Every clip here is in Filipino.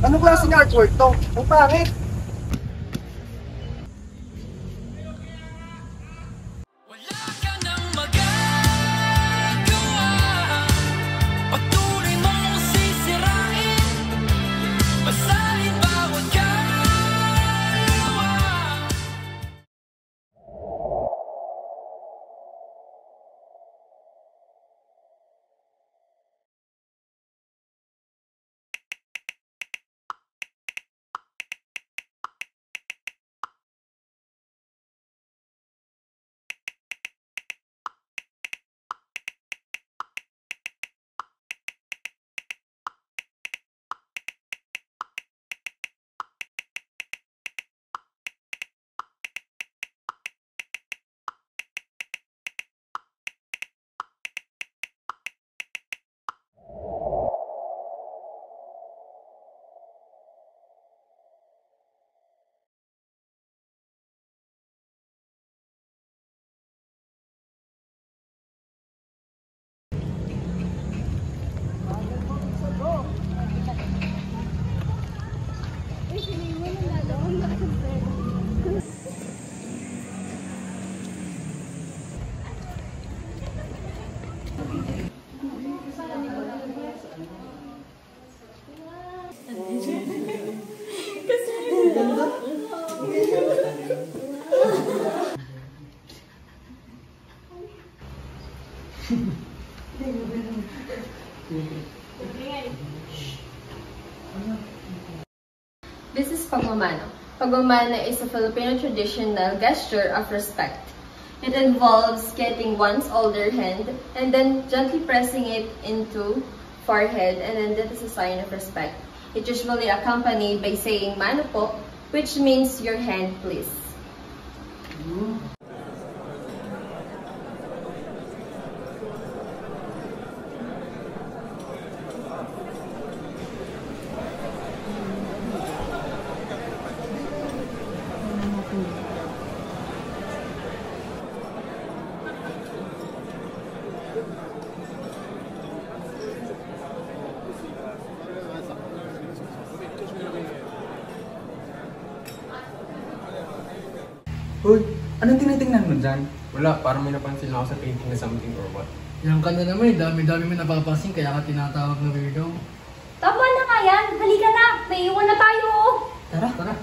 Anong klaseng artwork to? Ang pangit! This is pagmamano. Pagmamano is a Filipino traditional gesture of respect. It involves getting one's older hand and then gently pressing it into forehead, and then that is a sign of respect. It usually accompanied by saying mano po, which means your hand please. Hoy, anong tinitingnan mo dyan? Wala, parang may napansin ako sa painting na something or what. Yan ka na naman eh, dami-dami mo napapansin kaya ka tinatawag na weirdo. Tama na nga yan, halika na, may iwan na tayo. Tara, tara.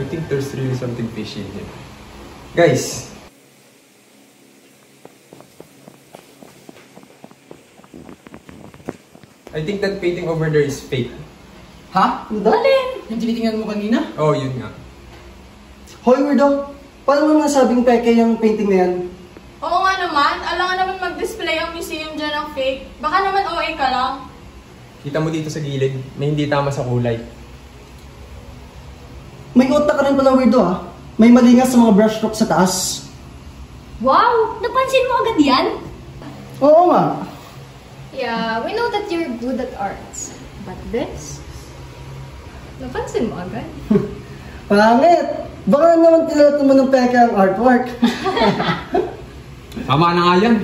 I think there's really something fishy in here. Guys! I think that painting over there is fake. Ha? Alin? Yung tinitingnan mo kanina? Oh, yun nga. Hoy, weirdo! Paano mo nasabing peke yung painting na yan? Oo nga naman, alangan naman mag-display ang museum dyan ng fake. Baka naman OA ka lang. Kita mo dito sa gilid, may hindi tama sa kulay. May utak ka rin pala, weirdo ah. May mali nga sa mga brushstroke sa taas. Wow, napansin mo agad yan? Oo nga. Yeah, we know that you're good at arts. But this? Napansin mo agad? Pangit! Baka naman tinalat mo ng peke ang artwork. Tama na nga yan.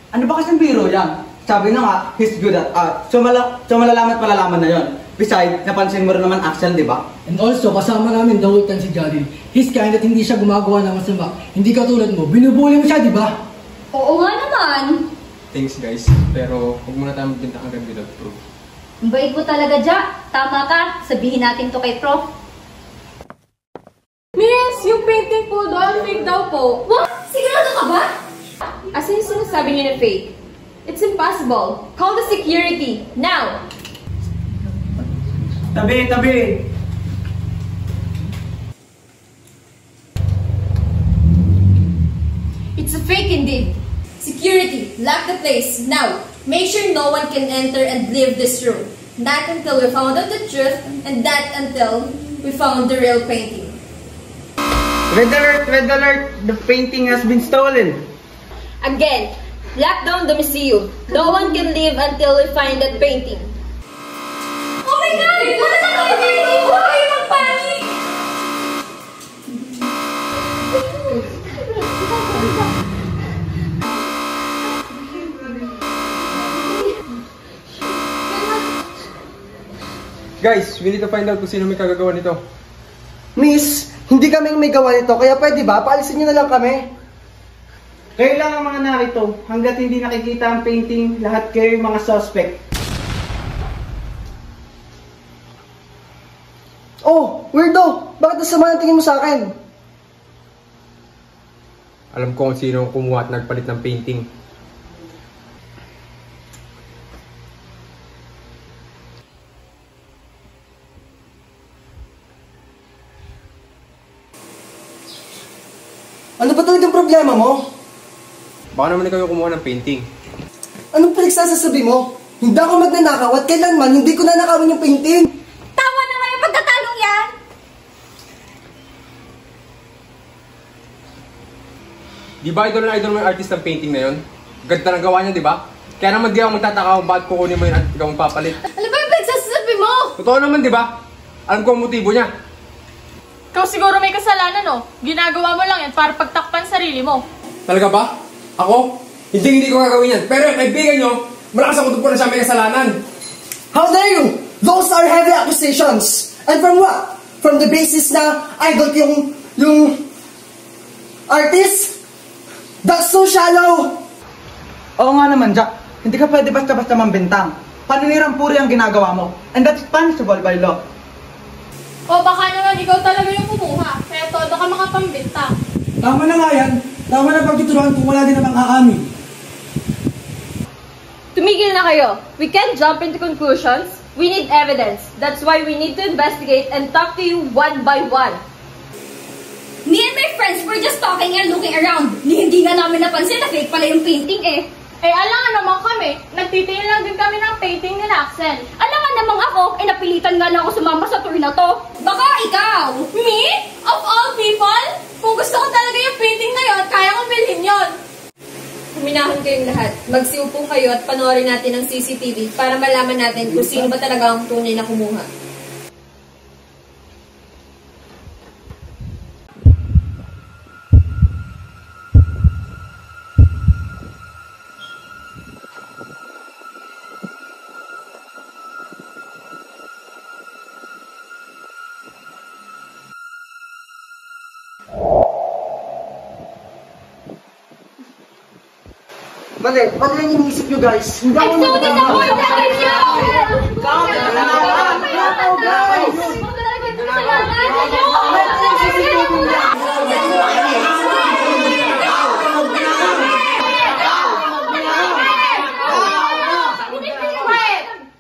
Ano ba kasing biro yan? Sabi na nga, he's good at art. So malalaman at malalaman na yon. Besides, napansin mo rin naman action, di ba? And also, kasama namin the whole time si Jadil. He's kind at hindi siya gumagawa ng masama. Hindi katulad mo, binubuli mo siya, di ba? Oo nga naman. Thanks guys, pero huwag muna tayo magbintang agad without proof. Ang bait mo talaga, Ja. Tama ka, sabihin natin to kay Prof. Miss, yung painting po doon, fake daw po. What? Sigurado ka ba? As in sinasabi niyo na fake. It's impossible. Call the security, now! Tabi, tabi! It's a fake indeed. Security, lock the place, now! Make sure no one can enter and leave this room. Not until we found out the truth, and that until we found the real painting. Red alert! Red alert! The painting has been stolen! Again, lock down the museum. No one can leave until we find that painting. my God! Ano sa kami baby? Huwag kayo magpanik! Guys, we need to find out kung sino may kagagawa nito. Miss, hindi kami may gawa nito, kaya pwede ba? Paalisin niyo na lang kami. Kayo lang ang mga narito. Hanggat hindi nakikita ang painting, lahat kayo yung mga suspect. Oh, weirdo! Bakit nasama ang tingin mo sa akin? Alam ko kung sino ang kumuha at nagpalit ng painting. Ano ba talagang problema mo? Baka naman ikaw yung kumuha ng painting. Anong pinagsasasabi mo? Hindi ako magnanakaw at kailanman hindi ko nanakawin yung painting. Tama na nga yung pagtatalong yan! Di ba idol na idol mo yung artist ng painting na yun? Ganda ng gawa niya, di ba? Kaya naman di ako magtataka kung bakit kukunin mo yun at ikaw magpapalit. Ano ba yung pinagsasabi mo? Totoo naman, di ba? Alam ko ang motibo niya. Ikaw siguro may kasalanan, no? Ginagawa mo lang yan para pagtakpan sarili mo. Talaga ba? Ako? Hindi ko gagawin yan. Pero yung kaibigan nyo, malakas ako doon po na siya may kasalanan. How dare you? Those are heavy accusations. And from what? From the basis na idol ko yung artist? That's so shallow! Oo nga naman, Jack. Hindi ka pwede basta-basta mambintang. Paninirang puri ang ginagawa mo. And that's punishable by law. O baka naman ikaw talaga yung kumuha, kaya todo ka makapambinta. Tama na nga yan. Tama na pagtuturuan kung wala din namang aamin. Tumigil na kayo. We can't jump into conclusions. We need evidence. That's why we need to investigate and talk to you one by one. Me and my friends were just talking and looking around. Hindi nga namin napansin na fake pala yung painting eh. Eh, alangan naman kami. Nagtitingin lang din kami ng painting ni Axel. Alangan namang ako, eh napilitan nga lang ako sumama sa tour na to. Baka ikaw! Me? Of all people? Kung gusto ko talaga yung painting na yun, kaya kong bilhin yun. Huminahon kayong lahat. Magsiupo kayo at panoorin natin ang CCTV para malaman natin kung sino ba talaga ang tunay na kumuha. Mali yung iniisip nyo guys. Hindi ako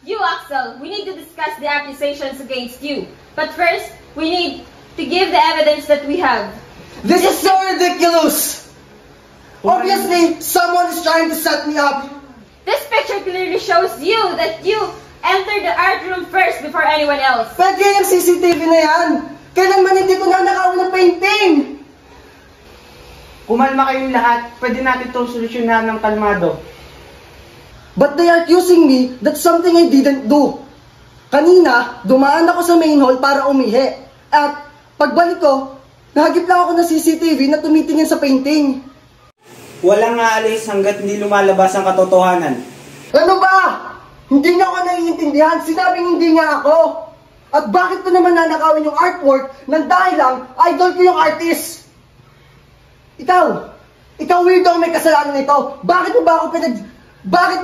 You, Axel, we need to discuss the accusations against you. But first, we need to give the evidence that we have. This is so ridiculous! Obviously, someone is trying to set me up. This picture clearly shows you that you entered the art room first before anyone else. Pwede yung CCTV na yan. Kailanman hindi ko nanakawin ng painting. Kumalma kayong lahat. Pwede natin itong solusyonan ng kalmado. But they are accusing me that something I didn't do. Kanina, dumaan ako sa main hall para umihi. At pagbalik ko, nahagip lang ako ng CCTV na tumitingin sa painting. Walang aalis hanggat hindi lumalabas ang katotohanan. Ano ba? Hindi niya ako naiintindihan. Sinabing hindi niya ako. At bakit ko naman nanakawin yung artwork nang dahil lang idol ko yung artist? Ikaw weirdo ang may kasalanan nito. Bakit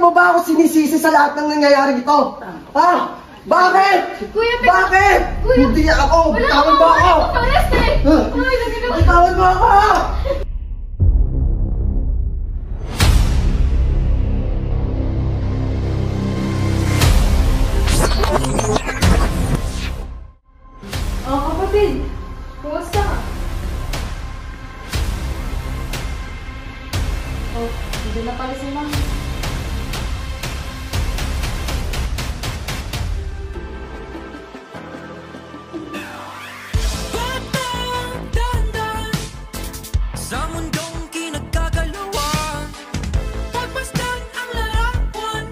mo ba ako sinisisi sa lahat ng nangyayari dito? Ha? Bakit? Kuya, Bakit? Kuya, Hindi ako. Bitawan mo ako. Bitawan mo ako. Oh, kapatid. Kumusta ka? Oh, hindi na pala si Ma'am. Sa mundong kinagkagalawan, pagmasdan ang larawan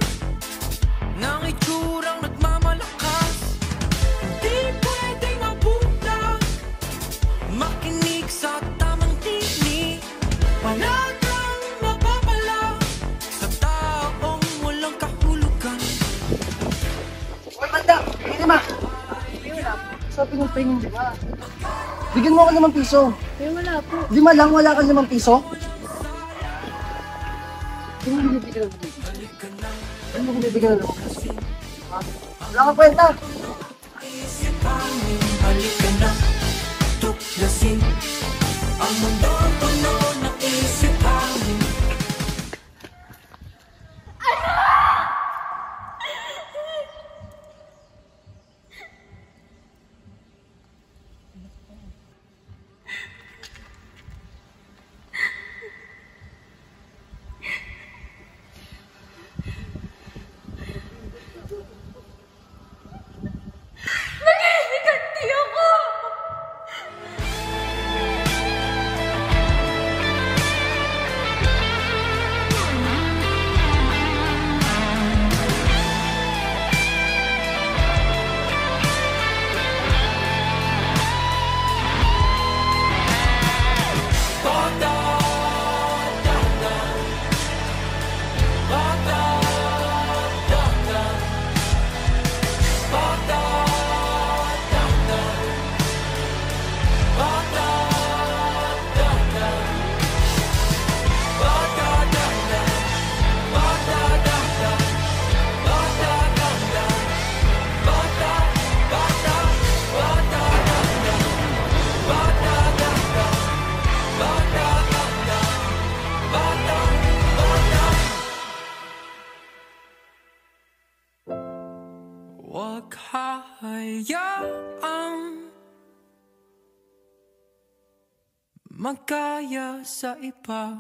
ng itsurang nagmamalakas. pinagpahingin, di ba? Bigyan mo ako 5 piso. Eh, wala po. 5 lang, wala kang 5 piso? Ano mo binibigyan ng 5 piso? Ano mo binibigyan ng 5 piso? Ha? Wala kang kwenta. Halika na, tuklasin ang mundo puno ng isip hangin. Nag-iiganti ako! Huwag hayaang magkaya sa iba.